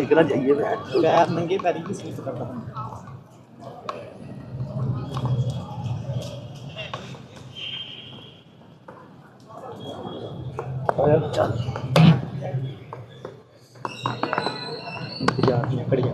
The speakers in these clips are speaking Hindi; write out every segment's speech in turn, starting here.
देखना चाहिए पैर नंगे पैरी की स्लिप करता हूँ। चल इंतजार में खड़ी कर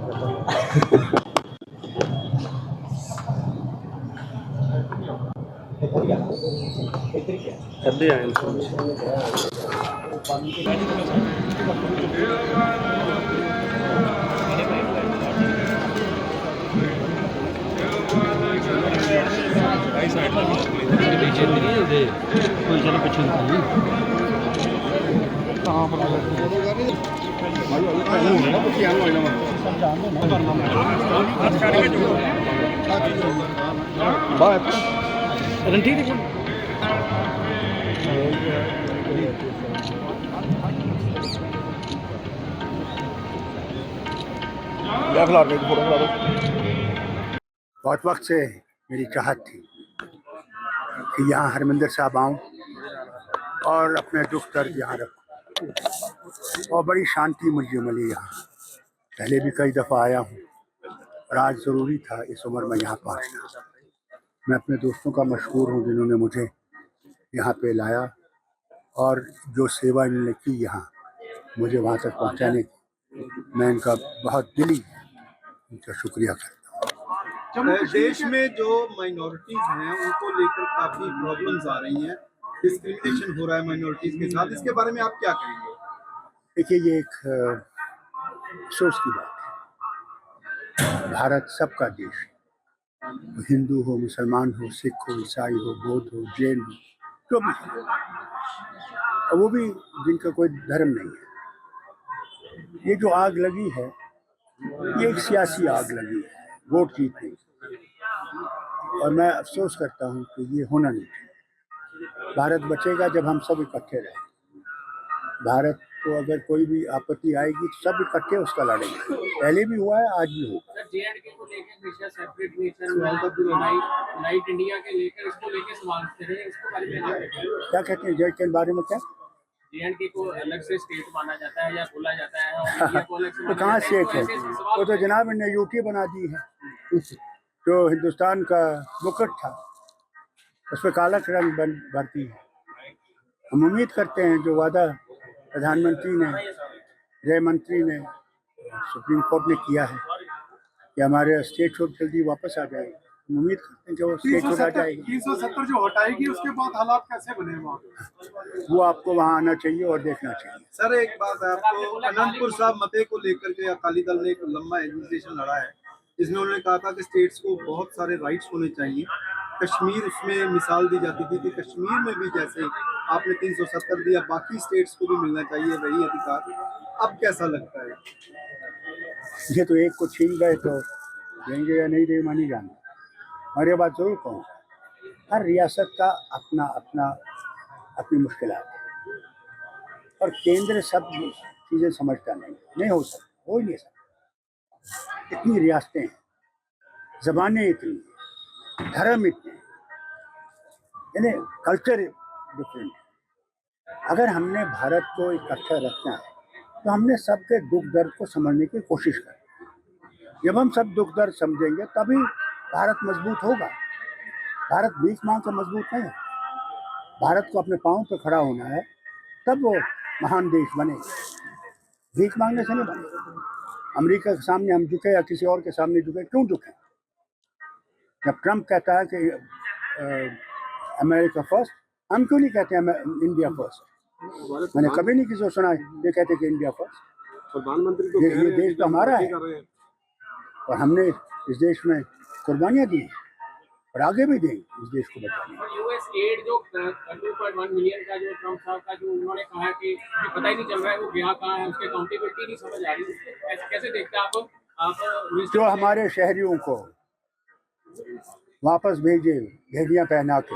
बहुत वक्त से मेरी चाहत थी कि यहाँ हरमिंदर साहब आऊँ और अपने दुख दर्द यहाँ रखूँ, और बड़ी शांति मुझे मिली यहाँ। पहले भी कई दफ़ा आया हूँ और आज ज़रूरी था इस उम्र में यहाँ पहुँचना। मैं अपने दोस्तों का मशहूर हूँ जिन्होंने मुझे यहाँ पे लाया और जो सेवा इन्होंने की यहाँ मुझे वहाँ तक पहुँचाने की, मैं इनका बहुत दिली इनका शुक्रिया करता हूँ। देश में जो माइनॉरिटीज हैं उनको लेकर काफी प्रॉब्लम्स आ रही हैं, डिस्क्रिमिनेशन हो रहा है माइनॉरिटीज के साथ, इसके बारे में आप क्या कहेंगे? देखिए, ये एक अफसोस की बात है। भारत सबका देश है, हिंदू हो, मुसलमान हो, सिख हो, ईसाई हो, बौद्ध हो, जैन हो, जो भी हो, और वो भी जिनका कोई धर्म नहीं है। ये जो आग लगी है ये एक सियासी आग लगी है, वोट जीतने की, और मैं अफसोस करता हूँ कि ये होना नहीं चाहिए। भारत बचेगा जब हम सब इकट्ठे रहें। भारत को अगर कोई भी आपत्ति आएगी तो सब इकट्ठे उसका लड़ेंगे। पहले भी हुआ है, आज भी होगा। जेएंडके को लेकर हमेशा सेपरेट नेशन नाइट इंडिया के लेकर इसको लेकर सवाल कर रहे हैं, इसको बारे में क्या कहते हैं? जेड के बारे में क्या? जेएंडके को अलग से स्टेट माना जाता है या बोला जाता है और इंडिया को अलग से तो कहाँ स्टेट है? वो तो जनाब ने यूटी बना दी है। जो हिंदुस्तान का मुकुट था उस पर काला रंग भरती है। हम उम्मीद करते हैं जो वादा प्रधानमंत्री ने, गृह मंत्री ने, सुप्रीम कोर्ट ने किया है कि हमारे स्टेट छूट जल्दी वापस आ जाएगी। हम उम्मीद करते हैं कि वो स्टेट छूट आ जाएगी। 370 जो हटाएगी उसके बाद हालात कैसे बने वहाँ? वो आपको वहाँ आना चाहिए और देखना चाहिए। सर एक बात है, आपको अनंतपुर साहब मते को लेकर के अकाली दल ने एक लंबा एजुकेशन लड़ा है, जिसमें उन्होंने कहा था कि स्टेट्स को बहुत सारे राइट्स होने चाहिए। कश्मीर उसमें मिसाल दी जाती थी कि कश्मीर में भी जैसे आपने 370 दिया, बाकी स्टेट्स को भी मिलना चाहिए वही अधिकार। अब कैसा लगता है? ये तो एक को छीन गए तो देंगे या नहीं देंगे मानी जाना। और ये बात जरूर कहूँ, हर रियासत का अपना अपना अपनी मुश्किलात है और केंद्र सब चीज़ें समझता नहीं हो सकता, हो ही नहीं सकता। इतनी रियासतें हैं, ज़बानें इतनी, धर्म इतने, यानी कल्चर डिफरेंट। अगर हमने भारत को इकट्ठा रखना है तो हमने सबके दुख दर्द को समझने की कोशिश करनी। जब हम सब दुख दर्द समझेंगे तभी भारत मजबूत होगा। भारत भीख मांग कर मजबूत नहीं है। भारत को अपने पाँव पर खड़ा होना है, तब वो महान देश बने। भीख मांगने से नहीं बने। अमेरिका के सामने हम झुके या किसी और के सामने झुके, क्यों झुके? जब ट्रम्प कहता है कि अमेरिका फर्स्ट, हम क्यों नहीं कहते हैं इंडिया फर्स्ट? मैंने कभी नहीं किसी को सुना ये कहते कि इंडिया फर्स्ट। प्रधानमंत्री तो ये देश तो हमारा है और हमने इस देश में कुर्बानियाँ दी और आगे भी देंगे इस देश को बचाने। यूएस एड जो 2.1 मिलियन का जो ट्रम्प साहब का जो उन्होंने कहा कि पता ही नहीं चल रहा है वो गया कहाँ है, उसकी अकाउंटेबिलिटी नहीं समझ आ रही, कैसे देखते हैं आप? जो हमारे शहरियों को वापस भेजे भेड़ियाँ पहना के,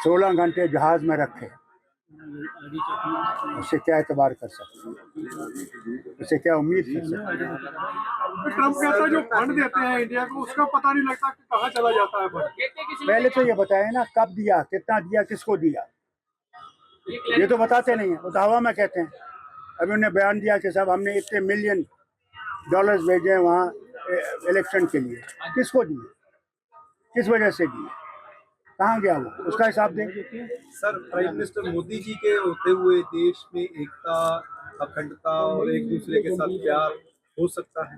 16 घंटे जहाज में रखे, उससे क्या एतबार कर सकते हैं? उससे क्या उम्मीद कर सकते हैं? ट्रम्प कहता जो फंड देते हैं इंडिया को उसका पता नहीं लगता कि कहाँ चला जाता है फंड। पहले तो ये बताया ना, कब दिया, कितना दिया, किसको दिया, ये तो बताते नहीं है, वो तो हवा में कहते हैं। अभी उन्होंने बयान दिया कि साहब हमने इतने $1 मिलियन भेजे हैं वहाँ इलेक्शन के लिए। किसको दिए, किस वजह से दिए, कहाँ गया वो, उसका हिसाब दें। Sir, prime minister Modi ji के होते हुए देश में एकता, अखंडता और एक दूसरे के साथ प्यार हो सकता है?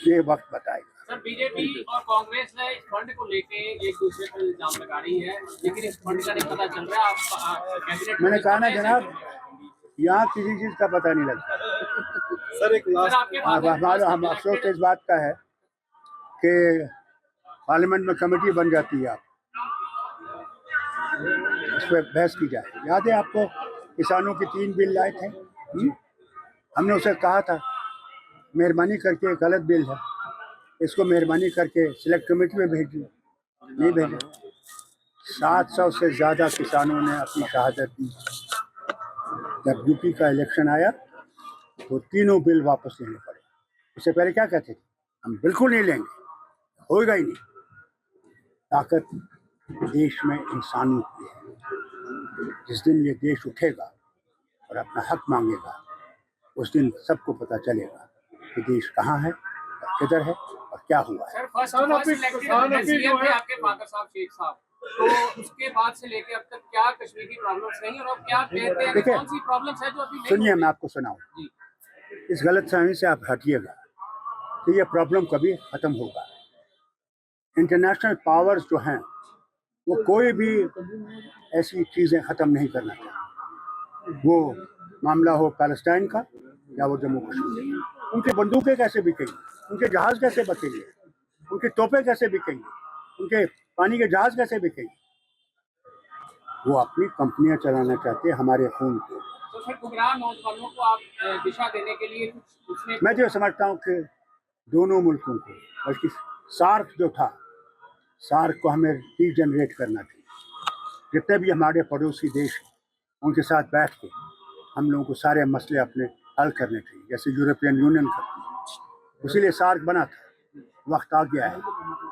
ये वक्त बताएगा। सर, बीजेपी और कांग्रेस ने इस फंड को लेके एक दूसरे पर इल्जाम लगा रही है, लेकिन इस फंड का नहीं पता चल रहा है। आप कैबिनेट, मैंने कहा ना जनाब, यहाँ किसी चीज का पता नहीं लगता। सर, एक लास्ट, हम अफसोस इस बात का है कि पार्लियामेंट में कमेटी बन जाती है, आप इस पर बहस की जाए। याद है आपको, किसानों के 3 बिल लाए थे, हमने उसे कहा था मेहरबानी करके गलत बिल है, इसको मेहरबानी करके सिलेक्ट कमेटी में भेजिए, नहीं भेजा। 700 से ज़्यादा किसानों ने अपनी शहादत दी। जब यूपी का इलेक्शन आया तो तीनों बिल वापस लेने पड़े। उससे पहले क्या कहते थे, हम बिल्कुल नहीं लेंगे, होएगा ही नहीं। ताकत देश में इंसानों की है। जिस दिन ये देश उठेगा और अपना हक मांगेगा, उस दिन सबको पता चलेगा कि देश कहाँ है और किधर है और क्या हुआ है। सर, फर्स्ट इलेक्टेड थे आपके फादर साहब, शेख साहब, तो उसके बाद से लेके अब तक क्या कश्मीर की प्रॉब्लम्स नहीं, और अब क्या कहते हैं, कौन सी प्रॉब्लम्स है जो अभी नहीं? सुनिए, मैं आपको सुनाऊं, इस गलतफहमी से आप हटिएगा कि ये प्रॉब्लम कभी खत्म होगा। इंटरनेशनल पावर्स जो हैं वो कोई भी ऐसी चीज़ें ख़त्म नहीं करना चाहते। वो मामला हो पैलेस्टाइन का या वो जम्मू कश्मीर, उनकी बंदूकें कैसे बिकेंगी, उनके जहाज़ कैसे बिकेंगे, उनकी तोपें कैसे बिकेंगी, उनके पानी के जहाज़ कैसे बिकेंगे। वो अपनी कंपनियां चलाना चाहते हैं हमारे खून को। तो फिर गुमराह नौजवानों को आप दिशा देने के लिए कुछ मैं जो समझता हूँ कि दोनों मुल्कों को, बल्कि सार्क जो था, सार्क को हमें रीजनरेट करना चाहिए। जितने भी हमारे पड़ोसी देश हैं उनके साथ बैठ के हम लोगों को सारे मसले अपने हल करने चाहिए, जैसे यूरोपियन यूनियन करती है। इसीलिए सार्क बना था। वक्त आ गया है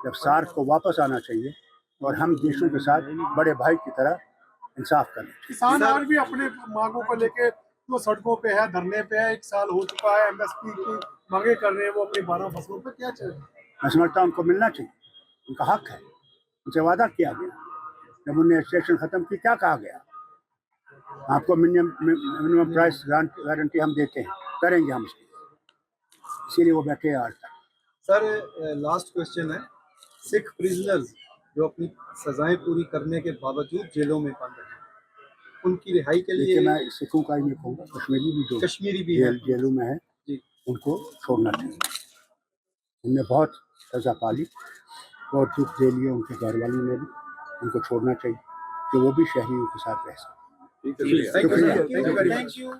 जब सार्क को वापस आना चाहिए और हम देशों के साथ बड़े भाई की तरह इंसाफ करें। किसान आज भी अपने मांगों को लेके वो सड़कों पे है, धरने पे है। 1 साल हो चुका है, एमएसपी की मांगे कर रहे हैं वो अपनी 12 फसलों पे। क्या चाहिए? मैं समझता हूँ उनको मिलना चाहिए, उनका हक है। उनसे वादा किया गया, जब उन्हें सेशन खत्म की क्या कहा गया, आपको मिनिमम प्राइस गारंटी हम देते हैं, करेंगे हम इसको। इसीलिए वो बैठे हैं आज तक। सर, लास्ट क्वेश्चन है, सिख प्रिजनर्स जो अपनी सजाएं पूरी करने के बावजूद जेलों में बंद हैं, उनकी रिहाई के लिए, मैं सिखों का ही नहीं कहूँगा, कश्मीरी भी है जेलों में है जी, उनको छोड़ना चाहिए। उनने बहुत सजा पाली, बहुत दुख दे लिए उनके घर वालों ने भी, उनको छोड़ना चाहिए कि वो भी शहरियों के साथ रह सकें। Thank you.